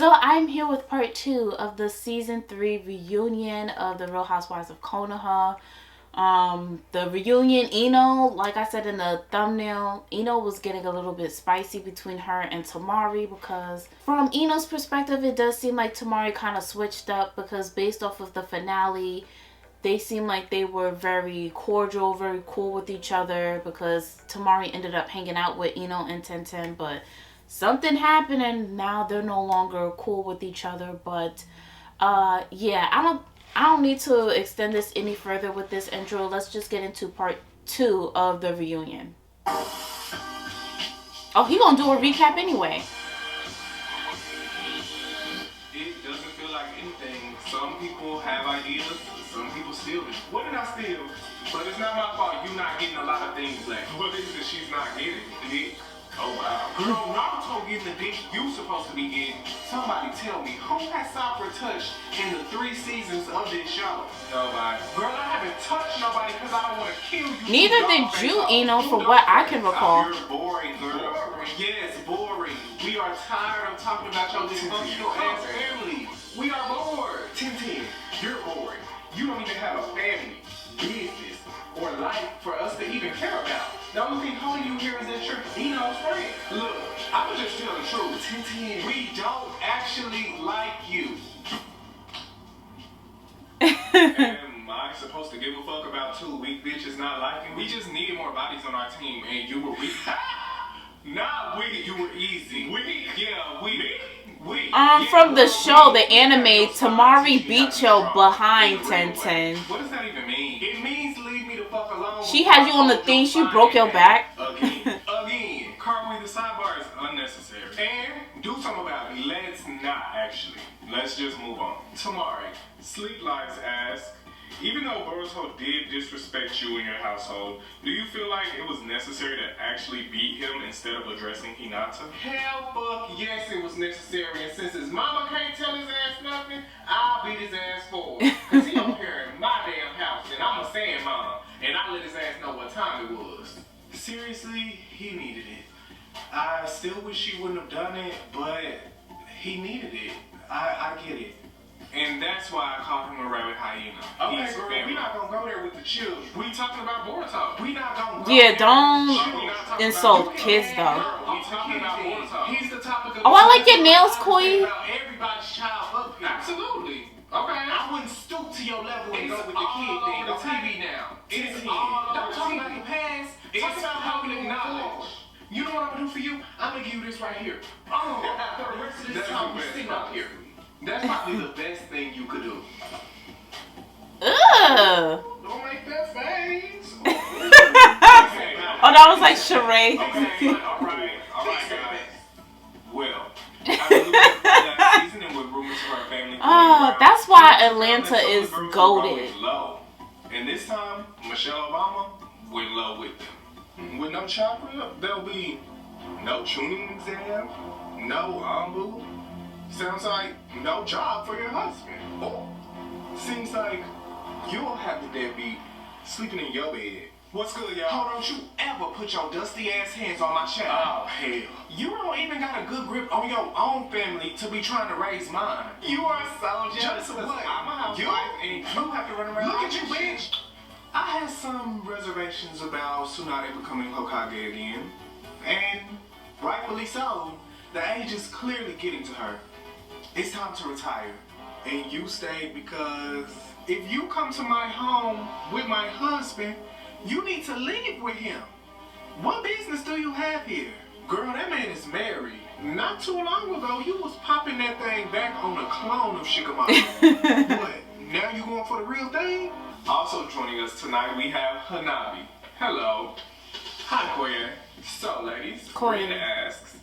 So I'm here with part 2 of the season 3 reunion of the Real Housewives of Konoha. The reunion, Ino, like I said in the thumbnail, Ino was getting a little bit spicy between her and Tamari, because from Ino's perspective, it does seem like Tamari kind of switched up, because based off of the finale, they seem like they were very cordial, very cool with each other, because Tamari ended up hanging out with Ino and Tenten, but something happened and now they're no longer cool with each other. But yeah, I don't need to extend this any further with this intro. Let's just get into part 2 of the reunion. Oh, he gonna do a recap anyway. It doesn't feel like anything. Some people have ideas, some people steal it. What did I steal? But it's not my fault you not getting a lot of things left. What is it she's not getting? Dick? Oh wow. Girl, Naruto getting the dick you supposed to be getting. Somebody tell me, who has Sakura touched in the 3 seasons of this show? Nobody. Girl, I haven't touched nobody because I don't want to kill you. Neither did you, Ino, for what I can recall. You're boring, girl. Yes, boring. We are tired of talking about your dysfunctional ass family. We are bored. Tintin, you're boring. You don't even have a family, business, or life for us to even care about. The only thing holding you here is that you're Eno's friend. Look, I was just telling the truth. Tintin, we don't actually like you. Am I supposed to give a fuck about 2 weak bitches not liking? We just needed more bodies on our team, and you were weak. Not weak, you were easy. Weak? Yeah, weak. From the show, the anime, Tamari beat your behind, Tenten. What does that even mean? It means leave me the fuck alone. She had you on the thing, she broke your back. Again. Currently the sidebar is unnecessary. And do something about it. Let's not actually. Let's just move on. Tamari, Sleep Lives asks, even though Boruto did disrespect you in your household, do you feel like it was necessary to actually beat him instead of addressing Hinata? Hell fuck yes, it was necessary, and since his mama can't tell his ass nothing, I'll beat his ass for it. Cause he up here in my damn house, and I'm a sand mom, and I let his ass know what time it was. Seriously, he needed it. I still wish he wouldn't have done it, but he needed it. I get it. And that's why I call him a rabbit hyena. Okay, girl, we're not gonna go there with the children. We talking about Boruto. We not gonna go Yeah, there. don't insult kids though. We talking about Boruto. He's the topic of Oh, I like your nails, Koi. Everybody's child up here. Absolutely. Okay. I wouldn't stoop to your level and go with the kid thing on TV now. It's don't talk about the past. Talk about how we acknowledge. You know what I'm gonna do for you? I'm gonna give you this right here. Oh, for the rest of this time we sitting up here. That's probably the best thing you could do. Ugh. Don't make that face. Oh, that was like charade. Okay, alright, guys. Well, after losing last season and with rumors of our family. Oh, that's why Atlanta is goated. Low. And this time, Michelle Obama went low with them. With no chakra, there'll be no tuning exam, no ambu. Sounds like no job for your husband. Or seems like you'll have the deadbeat sleeping in your bed. What's good, y'all? How don't you ever put your dusty ass hands on my child? Oh, hell. You don't even got a good grip on your own family to be trying to raise mine. You are so jealous of what? I'm a housewife and you have to run around. Look at you, bitch. I had some reservations about Tsunade becoming Hokage again. And rightfully so. The age is clearly getting to her. It's time to retire. And you stayed because if you come to my home with my husband, you need to leave with him. What business do you have here? Girl, that man is married. Not too long ago, you was popping that thing back on a clone of Shikamaru. What? Now you going for the real thing? Also joining us tonight, we have Hanabi. Hello. Hi, Koye. So, ladies, Koye asks,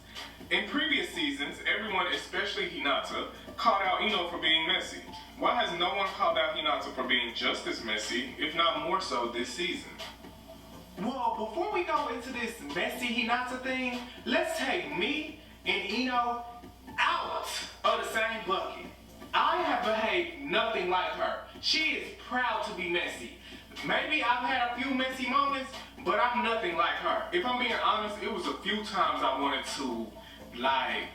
in previous seasons, everyone, especially Hinata, called out Ino for being messy. Why has no one called out Hinata for being just as messy, if not more so, this season? Well, before we go into this messy Hinata thing, let's take me and Ino out of the same bucket. I have behaved nothing like her. She is proud to be messy. Maybe I've had a few messy moments, but I'm nothing like her. If I'm being honest, it was a few times I wanted to, like,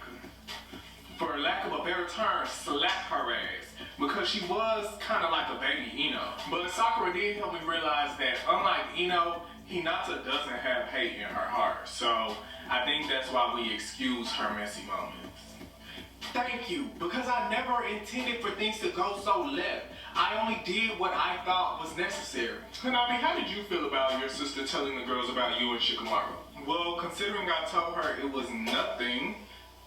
for lack of a better term, slap her ass. Because she was kind of like a baby Ino. But Sakura did help me realize that unlike Ino, Hinata doesn't have hate in her heart. So I think that's why we excuse her messy moments. Thank you, because I never intended for things to go so left. I only did what I thought was necessary. Hanabi, how did you feel about your sister telling the girls about you and Shikamaru? Well, considering I told her it was nothing,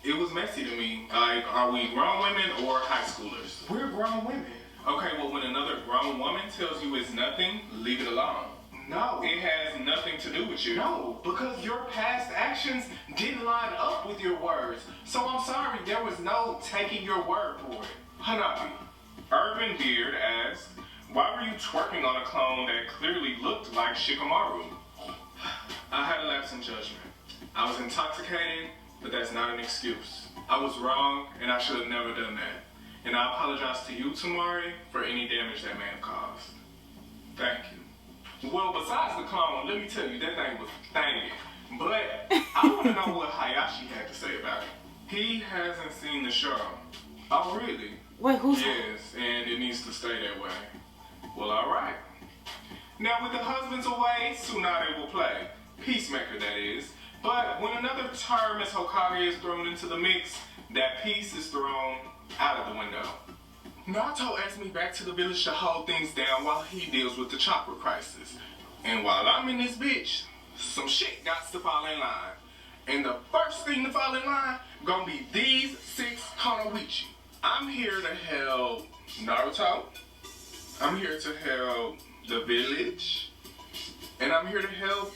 it was messy to me. Like, are we grown women or high schoolers? We're grown women. Okay, well, when another grown woman tells you it's nothing, leave it alone. No. It has nothing to do with you. No, because your past actions didn't line up with your words. So I'm sorry, there was no taking your word for it. Hanabi, Urban Beard asks, why were you twerking on a clone that clearly looked like Shikamaru? I had a lapse in judgment. I was intoxicated, but that's not an excuse. I was wrong, and I should have never done that. And I apologize to you, Tamari, for any damage that may have caused. Thank you. Well, besides the clone, let me tell you, that thing was thangin'. But I want to know what Hayashi had to say about it. He hasn't seen the show. Oh, really? Wait, who's... Yes, and it needs to stay that way. Well, alright. Now, with the husbands away, Tsunade will play. Peacemaker, that is. But when another term as Hokage is thrown into the mix, that piece is thrown out of the window. Naruto asked me back to the village to hold things down while he deals with the chakra crisis. And while I'm in this bitch, some shit got to fall in line. And the first thing to fall in line gonna be these 6 Konoichi. I'm here to help Naruto. I'm here to help the village. And I'm here to help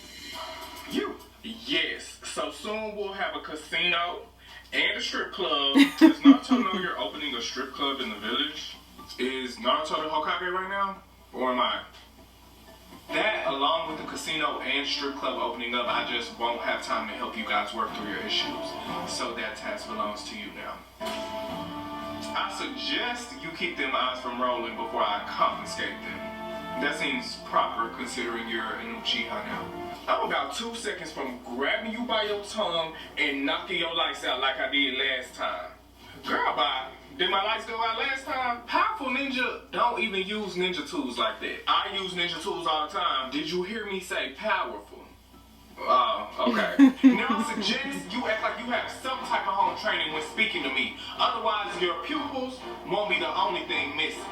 you. Yes, so soon we'll have a casino and a strip club. Does Naruto know you're opening a strip club in the village? Is Naruto the Hokage right now? Or am I? That, along with the casino and strip club opening up, I just won't have time to help you guys work through your issues. So that task belongs to you now. I suggest you keep them eyes from rolling before I confiscate them. That seems proper considering you're an Uchiha now. I'm about 2 seconds from grabbing you by your tongue and knocking your lights out like I did last time. Girl, bye. Did my lights go out last time? Powerful ninja don't even use ninja tools like that. I use ninja tools all the time. Did you hear me say powerful? Oh, okay. Now I suggest you act like you have some type of home training when speaking to me. Otherwise, your pupils won't be the only thing missing.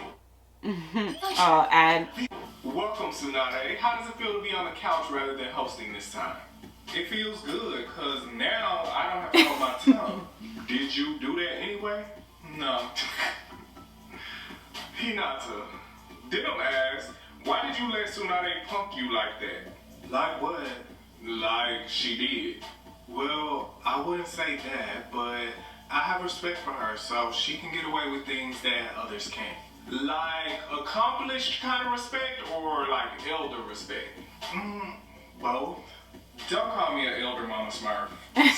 and... Welcome, Tsunade. How does it feel to be on the couch rather than hosting this time? It feels good, because now I don't have to hold my tongue. Did you do that anyway? No. Hinata, Denim asks, why did you let Tsunade punk you like that? Like what? Like she did. Well, I wouldn't say that, but I have respect for her, so she can get away with things that others can't. Like accomplished kind of respect or like elder respect? Both. Don't call me an elder mama smurf.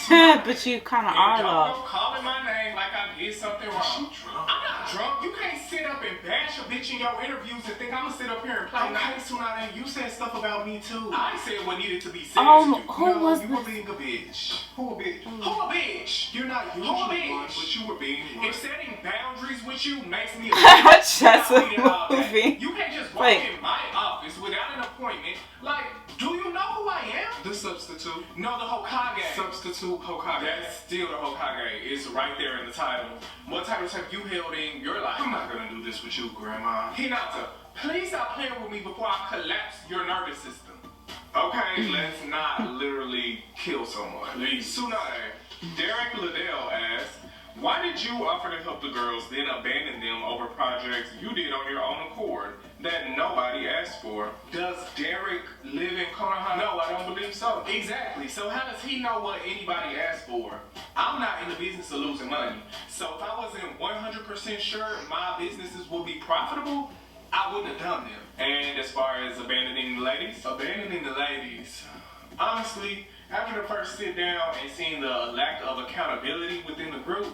But you kind of are, though. Don't calling my name like I did something wrong. I'm not drunk. You can't sit up and bash a bitch in your interviews and think I'm gonna sit up here and play nice. Tsunade, you said stuff about me too. I said what needed to be said. Who was you were being a bitch. Who a bitch? Who a bitch? You're not usually one, but you were being one. If setting boundaries with you makes me a bitch, just a movie. You can't just walk in my office without an appointment. Like, do you know who I am? The substitute. No, the Hokage. Substitute Hokage. That's still the Hokage. It's right there in the title. What titles have you held in your life? I'm not gonna do this with you, Grandma. Hinata, please stop playing with me before I collapse your nervous system. Okay, let's not literally kill someone. Please. Tsunade, Derek Liddell asks, why did you offer to help the girls, then abandon them over projects you did on your own accord that nobody asked for? Does Derek live in Konoha? No, I don't believe so. Exactly. So how does he know what anybody asked for? I'm not in the business of losing money. So if I wasn't 100% sure my businesses would be profitable, I wouldn't have done them. And as far as abandoning the ladies? Abandoning the ladies. Honestly, after the first sit down and seeing the lack of accountability within the group,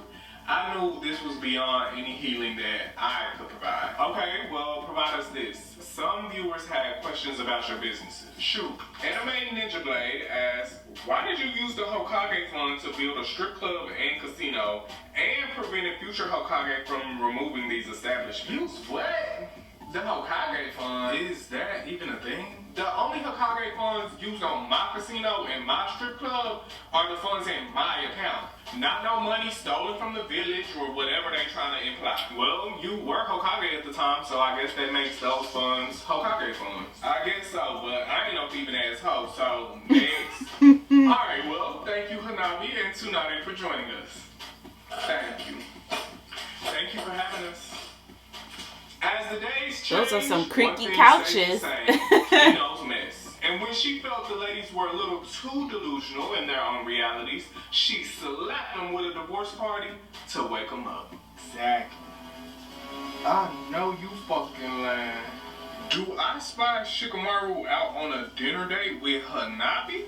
I knew this was beyond any healing that I could provide. Okay, well, provide us this. Some viewers had questions about your businesses. Shoot, Anime Ninja Blade asks, why did you use the Hokage fund to build a strip club and casino and prevented future Hokage from removing these establishments? Use what? The Hokage fund? Is that even a thing? The only Hokage funds used on my casino and my strip club are the funds in my account. Not no money stolen from the village or whatever they trying to imply. Well, you were Hokage at the time, so I guess that makes those funds Hokage funds. I guess so, but I ain't no thieving ass hoe, so next. Alright, well, thank you Hanabi and Tsunade for joining us. Thank you. Thank you for having us. As the days change, Those are some creaky Ino's couches. mess. And when she felt the ladies were a little too delusional in their own realities, she slapped them with a divorce party to wake them up. Exactly. I know you fucking lying. Do I spy Shikamaru out on a dinner date with Hanabi?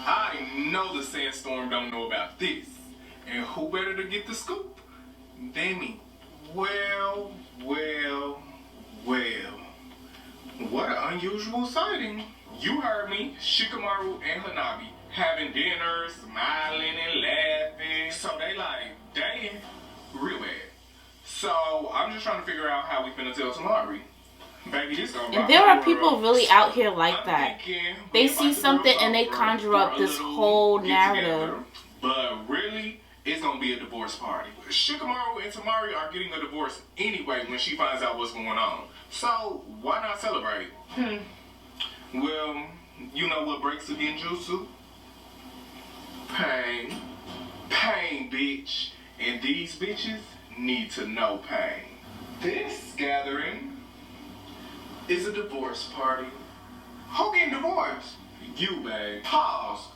I know the Sandstorm don't know about this. And who better to get the scoop than me? Well. What an unusual sighting. You heard me, Shikamaru and Hanabi having dinner, smiling and laughing. So they like dating real bad. So I'm just trying to figure out how we finna tell Tamari. Baby, this gonna And there are people really out here like that. They see something and they conjure up this whole narrative. But really, it's gonna be a divorce party. Shikamaru and Tamari are getting a divorce anyway when she finds out what's going on. So why not celebrate? Well, you know what breaks the genjutsu? Pain. Pain, bitch. And these bitches need to know pain. This gathering is a divorce party. Who getting divorced? You, babe. Pause.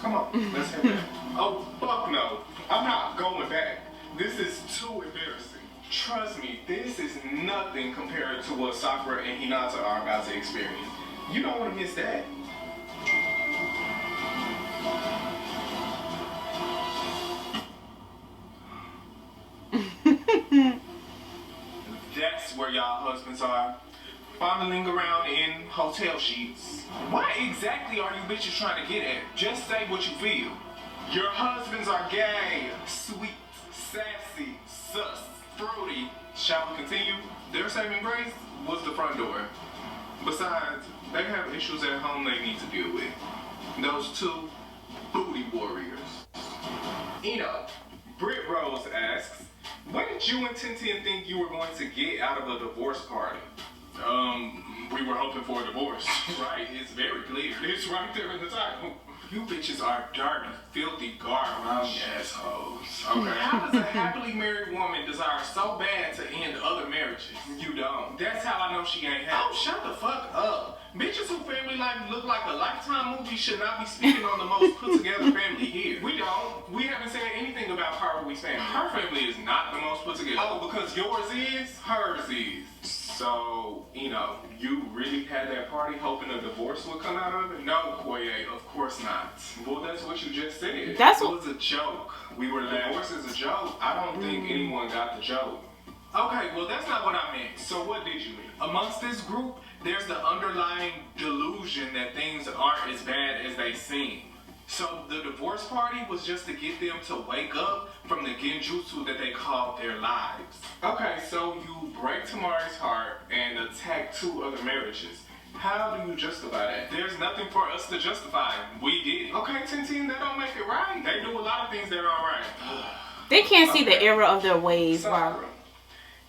Come on, let's head back. Oh, fuck no. I'm not going back. This is too embarrassing. Trust me, this is nothing compared to what Sakura and Hinata are about to experience. You don't want to miss that. That's where y'all husbands are. Fondling around in hotel sheets. What exactly are you bitches trying to get at? Just say what you feel. Your husbands are gay, sweet, sassy, sus, fruity. Shall we continue? Their saving grace was the front door. Besides, they have issues at home they need to deal with. Those two booty warriors. Britt Rose asks, what did you and Tintin think you were going to get out of a divorce party? We were hoping for a divorce. Right, it's very clear. It's right there in the title. You bitches are dirty, filthy, garbage assholes. Okay. How does a happily married woman desire so bad to end other marriages? You don't. That's how I know she ain't happy. Oh, shut the fuck up. Bitches who family life look like a Lifetime movie should not be speaking on the most put together family here. We don't. We haven't said anything about Harvey's family. Her family is not the most put together. Oh, because yours is? Hers is. So, you really had that party hoping a divorce would come out of it? No, Koye, of course not. Well, that's what you just said. It was a joke. We were laughing. Divorce is a joke. I don't think anyone got the joke. Okay, well, that's not what I meant. So what did you mean? Amongst this group, there's the underlying delusion that things aren't as bad as they seem. So the divorce party was just to get them to wake up from the genjutsu that they called their lives. Okay, so you break Tamari's heart and attack 2 other marriages. How do you justify that? There's nothing for us to justify. We did it. Okay, Tintin, that don't make it right. They do a lot of things that aren't right. They can't see the error of their ways. Wow.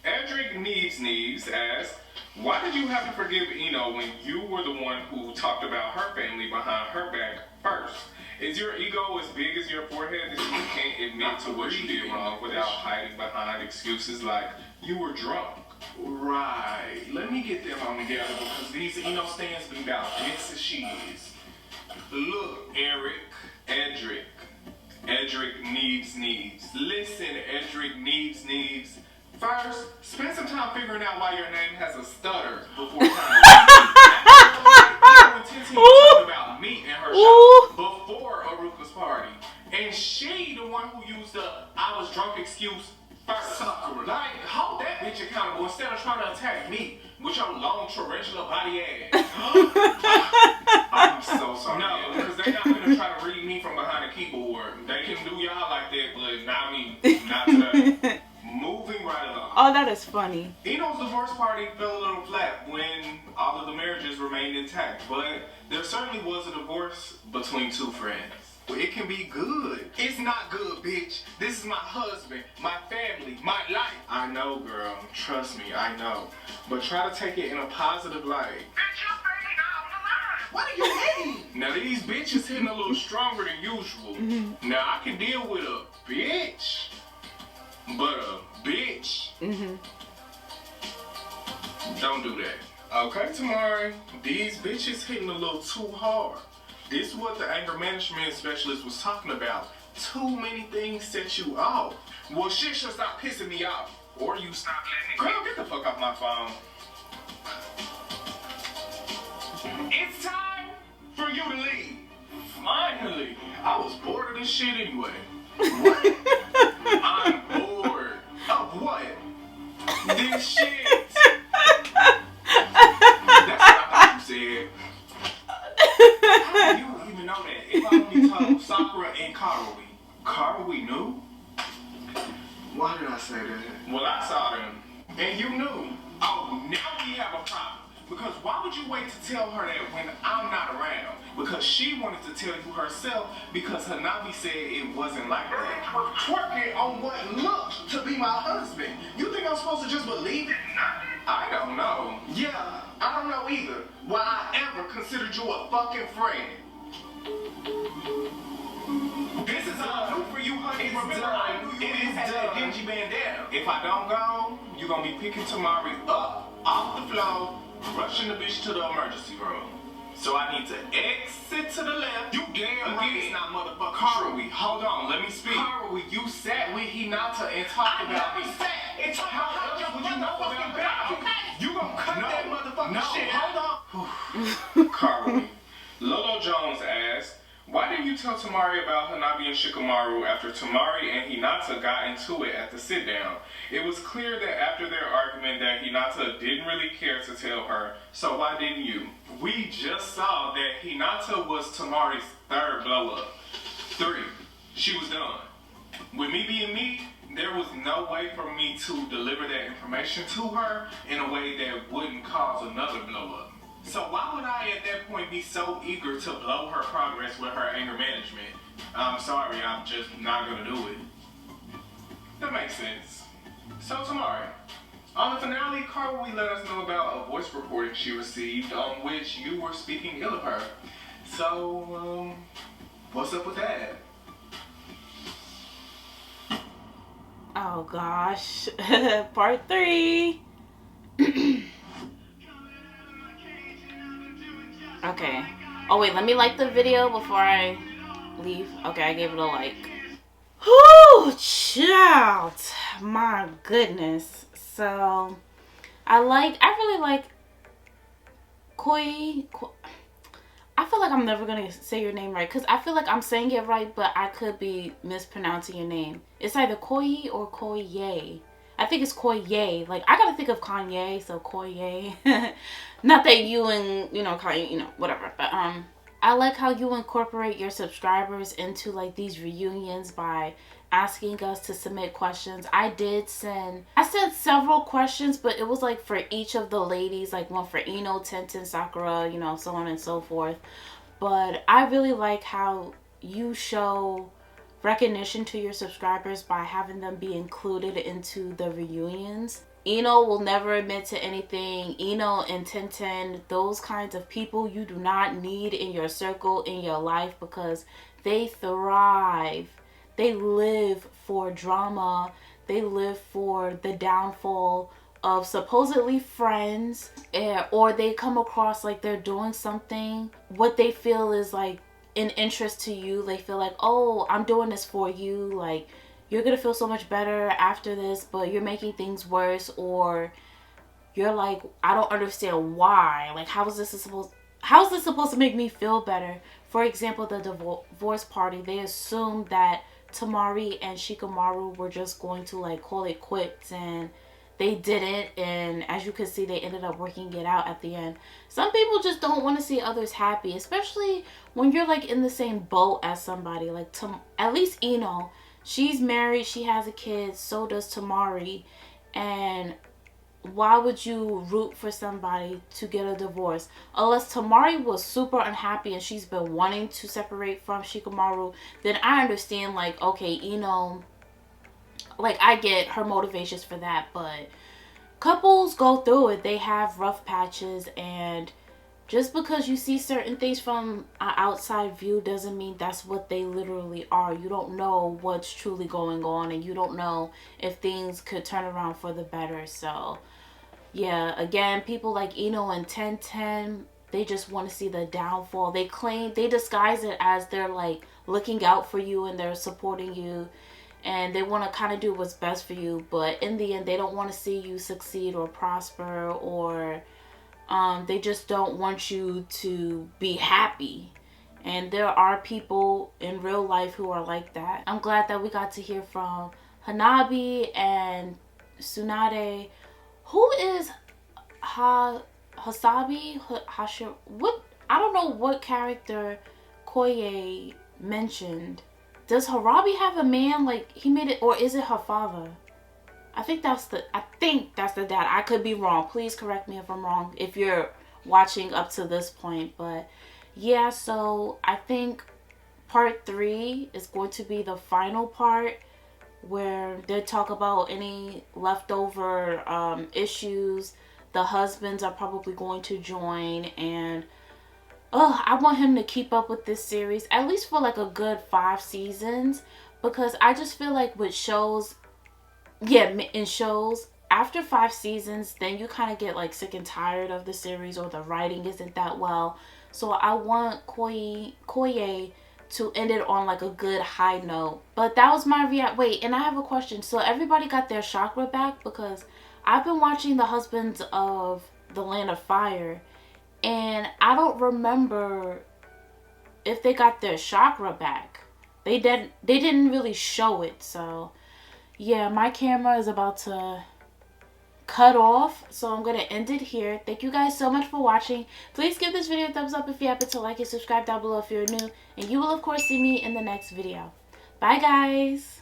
Edric Neves asks, why did you have to forgive Ino when you were the one who talked about her family behind her back first? Is your ego as big as your forehead that you can't admit to what you did wrong without hiding behind excuses like you were drunk? Right. Let me get them on together because these Ino stands be about this as she is. Look, Edric Neves. Listen, Edric Neves. First, spend some time figuring out why your name has a stutter before trying to talking about me and her shop before Aruka's party. And she the one who used the I was drunk drunk excuse first. Sakura. Like, hold that bitch accountable instead of trying to attack me with your long tarantula body ass. I'm so sorry. No, because they're not gonna try to read me from behind a keyboard. They can do y'all like that, but not me. Not today. Moving right along. Oh, that is funny. Eno's divorce party fell a little flat when all of the marriages remained intact, but there certainly was a divorce between two friends. It can be good. It's not good, bitch. This is my husband, my family, my life. I know, girl. Trust me, I know. But try to take it in a positive light. Bitch, you're fading out the line. What do you mean? Now, these bitches hitting a little stronger than usual. Mm-hmm. Now, I can deal with a bitch. But a bitch. Mm-hmm. Don't do that. Okay, Tamari. These bitches hitting a little too hard. This is what the anger management specialist was talking about. Too many things set you off. Well, shit should stop pissing me off. Or you stop letting it. Girl, get the fuck off my phone. It's time for you to leave. Finally. I was bored of this shit anyway. What? I'm bored. Of what? This shit. That's what I thought you said. How do you even know that? If I only told Sakura and Karui. Karui knew? Why did I say that? Well, I saw them. And you knew. Oh, now we have a problem. Because why would you wait to tell her that when I'm not around? Because she wanted to tell you herself because Hanabi said it wasn't like that. Was twerking on what looked to be my husband. You think I'm supposed to just believe it? I don't know. Yeah, I don't know either. Why I ever considered you a fucking friend. This is all new for you, honey. Remember, I knew you had that dingy bandana. If I don't go, you're going to be picking Tamari up off the floor, rushing the bitch to the emergency room. So I need to exit to the left. You damn right. It's not motherfucking Karui, hold on, let me speak. Karui, you sat with Hinata and talked about me. I never sat and talked about your motherfucking back. You gonna cut that motherfucking shit. Hold on. Karui, Lolo Jones asked, why didn't you tell Tamari about Hanabi and Shikamaru after Tamari and Hinata got into it at the sit-down? It was clear that after their argument that Hinata didn't really care to tell her, so why didn't you? We just saw that Hinata was Tamari's third blow-up. 3. She was done. With me being me, there was no way for me to deliver that information to her in a way that wouldn't cause another blow-up. So why would I at that point be so eager to blow her progress with her anger management? I'm sorry, I'm just not gonna do it. That makes sense. So Tamari, on the finale, Karui let us know about a voice recording she received on which you were speaking ill of her. So, what's up with that? Oh gosh. Part 3. Okay. Oh wait, let me like the video before I leave. Okay, I gave it a like. Whoo, child. My goodness. So, I really like Koi. I feel like I'm never going to say your name right. Because I feel like I'm saying it right, but I could be mispronouncing your name. It's either Koi or Koye. I think it's Koye. Like, I gotta think of Kanye, so Koye. Not that you and, Kanye, whatever. But, I like how you incorporate your subscribers into, like, these reunions by asking us to submit questions. I sent several questions, but it was, like, for each of the ladies. Like, one for Ino, Tenten, Sakura, so on and so forth. But I really like how you show recognition to your subscribers by having them be included into the reunions. Ino will never admit to anything. Ino and Tenten, those kinds of people you do not need in your circle, in your life, because they thrive. They live for drama. They live for the downfall of supposedly friends, or they come across like they're doing something what they feel is like in interest to you. They feel like, oh, I'm doing this for you, like you're gonna feel so much better after this, but you're making things worse. Or you're like, I don't understand why, like how is this supposed to make me feel better? For example, the divorce party, they assumed that Tamari and Shikamaru were just going to like call it quits, and they didn't. And as you can see, they ended up working it out at the end. Some people just don't want to see others happy, especially when you're like in the same boat as somebody. Like at least Ino, she's married, she has a kid, so does Tamari. And why would you root for somebody to get a divorce? Unless Tamari was super unhappy and she's been wanting to separate from Shikamaru, then I understand, like, okay, like, I get her motivations for that. But couples go through it. They have rough patches, and just because you see certain things from an outside view doesn't mean that's what they literally are. You don't know what's truly going on, and you don't know if things could turn around for the better. So yeah, again, people like Ino and 1010, they just want to see the downfall. They disguise it as they're like looking out for you and they're supporting you, and they want to kind of do what's best for you. But in the end, they don't want to see you succeed or prosper, or they just don't want you to be happy. And there are people in real life who are like that. I'm glad that we got to hear from Hanabi and Tsunade. Who is Hasabi? What? I don't know what character Koye mentioned. Does Harabi have a man? Like, he made it, or is it her father? I think that's the dad. I could be wrong. Please correct me if I'm wrong if you're watching up to this point. But yeah, so I think part 3 is going to be the final part, where they talk about any leftover issues. The husbands are probably going to join, and I want him to keep up with this series at least for like a good 5 seasons, because I just feel like with shows, in shows, after 5 seasons, then you kind of get like sick and tired of the series, or the writing isn't that well. So I want Koye to end it on like a good high note. But that was my wait, and I have a question. So everybody got their chakra back? Because I've been watching the husbands of the Land of Fire, and I don't remember if they got their chakra back. They didn't really show it. So yeah, my camera is about to cut off, so I'm gonna end it here. Thank you guys so much for watching. Please give this video a thumbs up if you happen to like it. Subscribe down below if you're new, and you will of course see me in the next video. Bye guys.